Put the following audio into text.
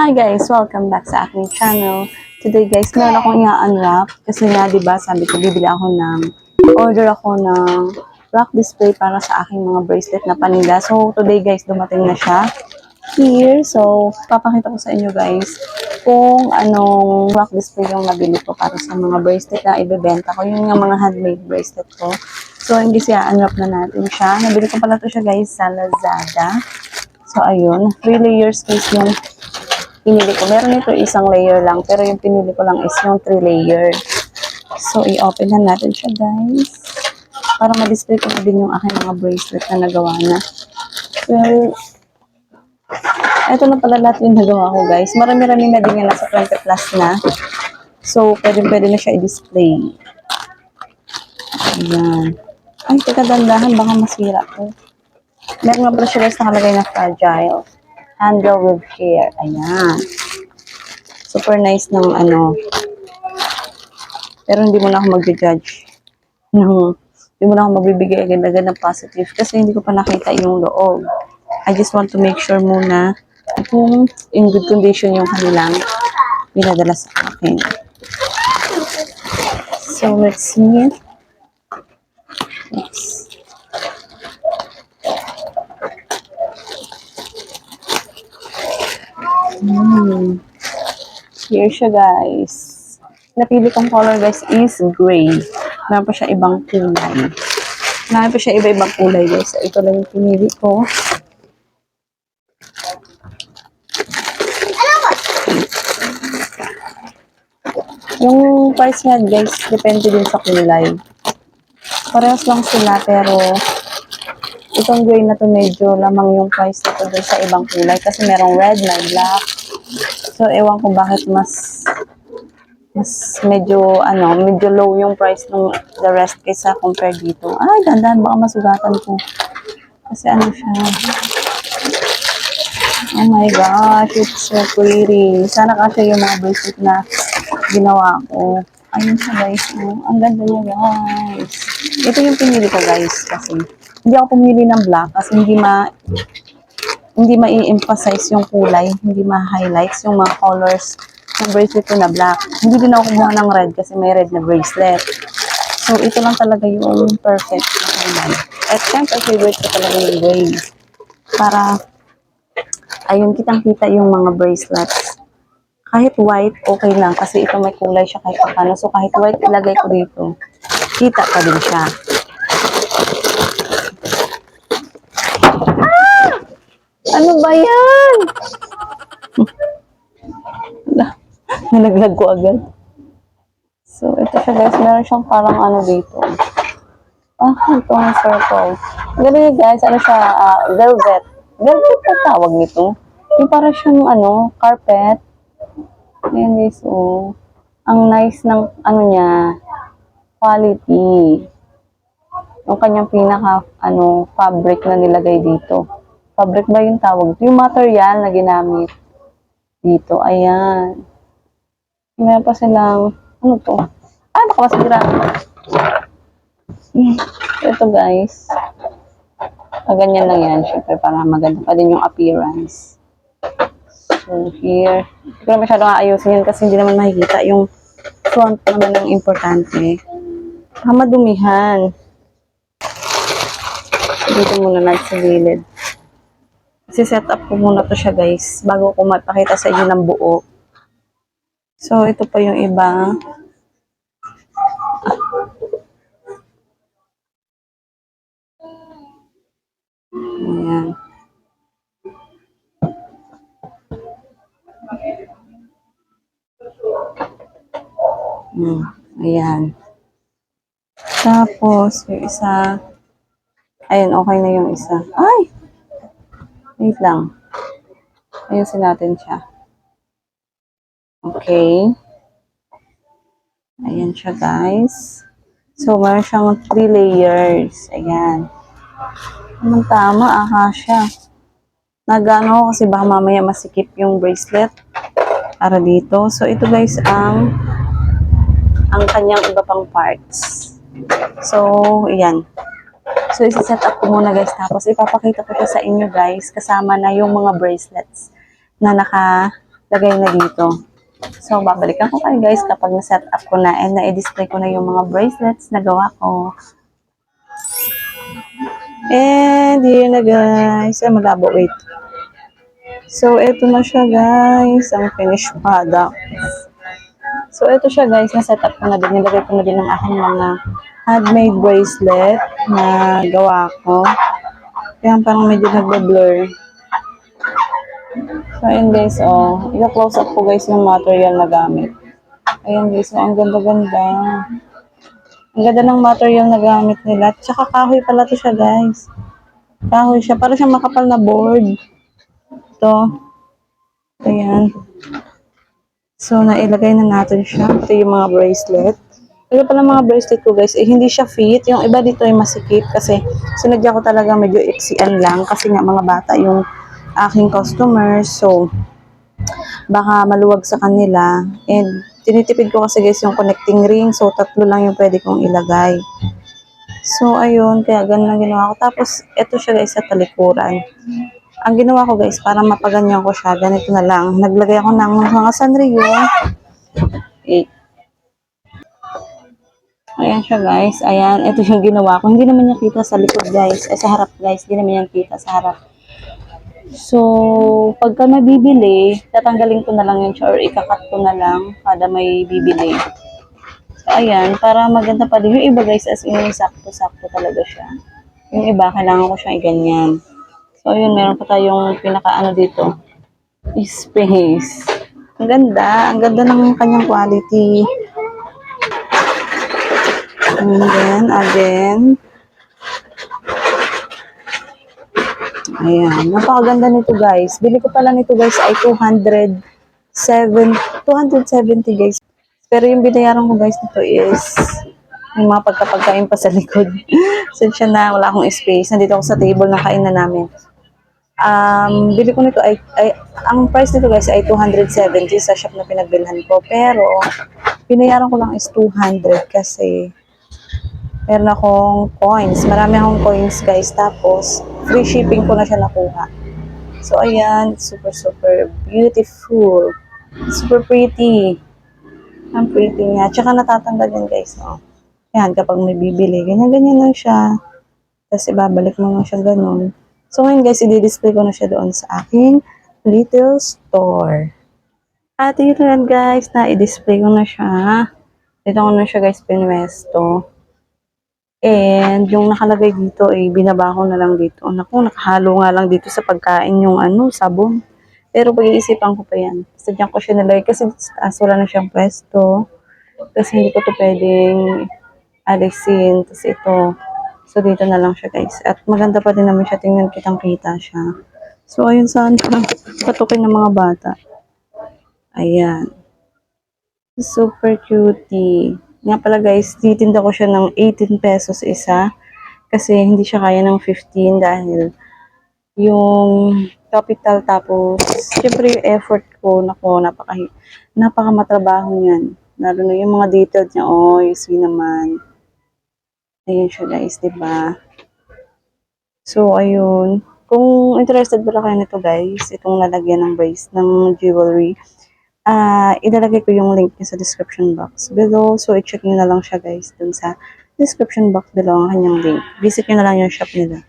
Hi guys! Welcome back sa aking channel. Today guys, meron akong i-unwrap kasi nga diba sabi ko bibili ako order ako ng rock display para sa aking mga bracelet na paninda. So today guys, dumating na siya here. So papakita ko sa inyo guys kung anong rock display yung nabili ko para sa mga bracelet na ibebenta ko. Yung mga handmade bracelet ko. So hindi siya unwrap na natin siya. Nabili ko pala to siya guys sa Lazada. So ayun, 3 layers guys yung pinili ko. Meron ito isang layer lang, pero yung pinili ko lang is yung 3 layer. So, i-open na natin siya, guys. Para ma-display ko na din yung aking mga bracelet na nagawa na. Well, ito na pala lahat yung nagawa ko, guys. Marami-rami na din yan, nasa 20 plus na. So, pwede na siya i-display. Ayan. Ay, teka, dandahan, baka masira ko. Meron nga pala siya, guys, nakalagay na fragile. Handle with care. Ayan. Super nice ng pero hindi mo na ako mag-judge. Hindi mo na ako magbibigay agad-agad ng positive kasi hindi ko pa nakita yung loob. I just want to make sure muna kung in good condition yung kanilang pinadala sa akin. So, let's see. Oops. Here siya, guys. Napili kong color, guys, is gray. Meron pa siya ibang kulay. Meron pa siya iba-ibang kulay, guys. So, ito lang yung pinili ko. Yung price niya, guys, depende din sa kulay. Parehas lang sila, pero itong gray na to medyo lamang yung price nito doon sa ibang kulay. Kasi merong red, may black. So, ewan ko bakit mas medyo low yung price ng the rest kaysa compare dito. Ay, dandan, baka masugatan ko. Kasi siya. Oh my gosh, it's so pretty. Sana kasi yung mga bracelet na ginawa ko. Ayun siya guys. Ang ganda niya guys. Ito yung pinili ko guys kasi hindi ako pumili ng black kasi hindi ma-emphasize yung kulay, hindi ma-highlights yung mga colors ng bracelet ko na black. Hindi din ako kumuha ng red kasi may red na bracelet. So, ito lang talaga yung perfect na kulay. At syempre, favorite ko talaga yung gray. Para, ayun, kitang-kita yung mga bracelets. Kahit white, okay lang. Kasi ito may kulay siya kahit paano. So, kahit white, ilagay ko dito. Kita pa din siya. Ano ba yan? Nalaglag ko agad. So, ito siya guys. Meron siyang parang dito. Ito ang circle. Ganun guys. Siya? Velvet. Velvet ang tawag nito. Yung parang siyang carpet. Ayan guys. Oh. Ang nice ng niya. Quality. Yung kanyang pinaka fabric na nilagay dito. Fabric ba yung tawag? Yung material na ginamit dito. Ayan. Meron pa silang, to? Baka masira. Ito guys. Ganyan lang yan. Siyempre para maganda pa din yung appearance. So here. Hindi ko na masyadong aayusin yan kasi hindi naman makikita yung front naman ang importante. Madumihan. Dito muna natin sa gilid. Set up ko muna to siya guys bago ko mapakita sa inyo ng buo. So ito pa yung iba. Ayan. Ayan. Tapos yung isa. Ayun, okay na yung isa. Ay! Wait lang. Ayusin natin siya. Okay. Ayan siya, guys. So, meron siyang 3 layers. Ayan. Tama, siya. Nagano kasi baka mamaya masikip yung bracelet. Para dito. So, ito guys, ang kanyang iba pang parts. So, ayan. So, isi-set up ko muna guys. Tapos, ipapakita ko siya sa inyo guys. Kasama na yung mga bracelets na lagay na dito. So, babalikan ko kayo guys kapag na-set up ko na and na-display ko na yung mga bracelets na gawa ko. And yun na guys. Ay, malabo. Wait. So, ito na siya guys. Ang finished product. So, ito siya guys. Na-set up ko na din. Nilagay ko na din ang aking mga handmade bracelet na gawa ko. Kaya parang medyo nagbe-blur. So, ayun guys. Oh, i-close up ko guys yung material na gamit. Ayan guys. Oh, ang ganda-ganda. Ang ganda ng material na gamit nila. Tsaka kahoy pala to siya guys. Kahoy siya. Para siyang makapal na board. Ito. Ayan. So, nailagay na natin siya. Ito yung mga bracelet. Ito pala mga bracelet ko guys. Hindi siya fit. Yung iba dito ay masikip kasi sinadya ko talaga medyo iksian lang. Kasi nga mga bata yung aking customers. So, baka maluwag sa kanila. And, tinitipid ko kasi guys yung connecting ring. So, 3 lang yung pwede kong ilagay. So, ayun. Kaya ganun ang ginawa ko. Tapos, ito siya guys sa talikuran. Ang ginawa ko guys, para mapaganyan ko siya, ganito na lang. Naglagay ako ng mga sanrio. Ayan siya guys. Ayan, ito yung ginawa ko. Hindi naman niya kita sa likod guys. Sa harap guys. Hindi naman niya kita sa harap. So, pagka mabibili, tatanggalin ko na lang yun siya or ikakat ko na lang kada may bibili. So, ayan, para maganda pa din. Yung iba guys, as in, sakto-sakto talaga siya. Yung iba, kailangan ko siyang iganyan. So, ayun, meron pa tayong pinaka-ano dito. Space. Ang ganda. Ang ganda ng kanyang quality. And then, again. Ayan. Napakaganda nito, guys. Bili ko pala nito, guys, ay 270 guys. Pero yung binayaran ko, guys, nito is yung mga pagkapagkain pa sa likod. Since na wala akong space. Nandito ako sa table ng kainan namin. Bili ko nito ay ang price nito guys ay 270 sa shop na pinagbilhan ko. Pero, binayaran ko lang is 200 kasi meron akong coins. Marami akong coins guys. Tapos, free shipping ko na siya nakuha. So, ayan. Super, super beautiful. Super pretty. Ang pretty niya. Tsaka natatanggal yan guys. No? Ayan, kapag may bibili. Ganyan-ganyan lang siya. Tapos, ibabalik mo lang siya ganun. So, ngayon guys, i-display ko na siya doon sa aking little store. At yun lang guys, na i-display ko na siya. Dito ko na siya guys pinwesto. And yung nakalagay dito, binaba ko na lang dito. Naku, nakahalo nga lang dito sa pagkain yung sabon. Pero pag-iisipan ko pa yan. Sadyang ko siya nalagay kasi sa taas wala na siyang pwesto. Kasi hindi ko to pwedeng alisin. Tapos ito. So, dito na lang siya, guys. At maganda pa din naman siya. Tingnan kitang-kita siya. So, ayun saan patukin ng mga bata. Ayan. Super cutie. Nga pala, guys, titinda ko siya ng 18 pesos isa. Kasi hindi siya kaya ng 15 dahil yung capital tapos, syempre yung effort ko, naku, napaka-matrabaho niyan. Lalo na yung mga details niya. Oh, you see naman. Ayan siya guys, diba? So, ayun. Kung interested pala kayo nito guys, itong lalagyan ng brace, ng jewelry, ilalagay ko yung link niya sa description box below. So, i-check nyo na lang siya guys dun sa description box below ang kanyang link. Visit nyo na lang yung shop nila.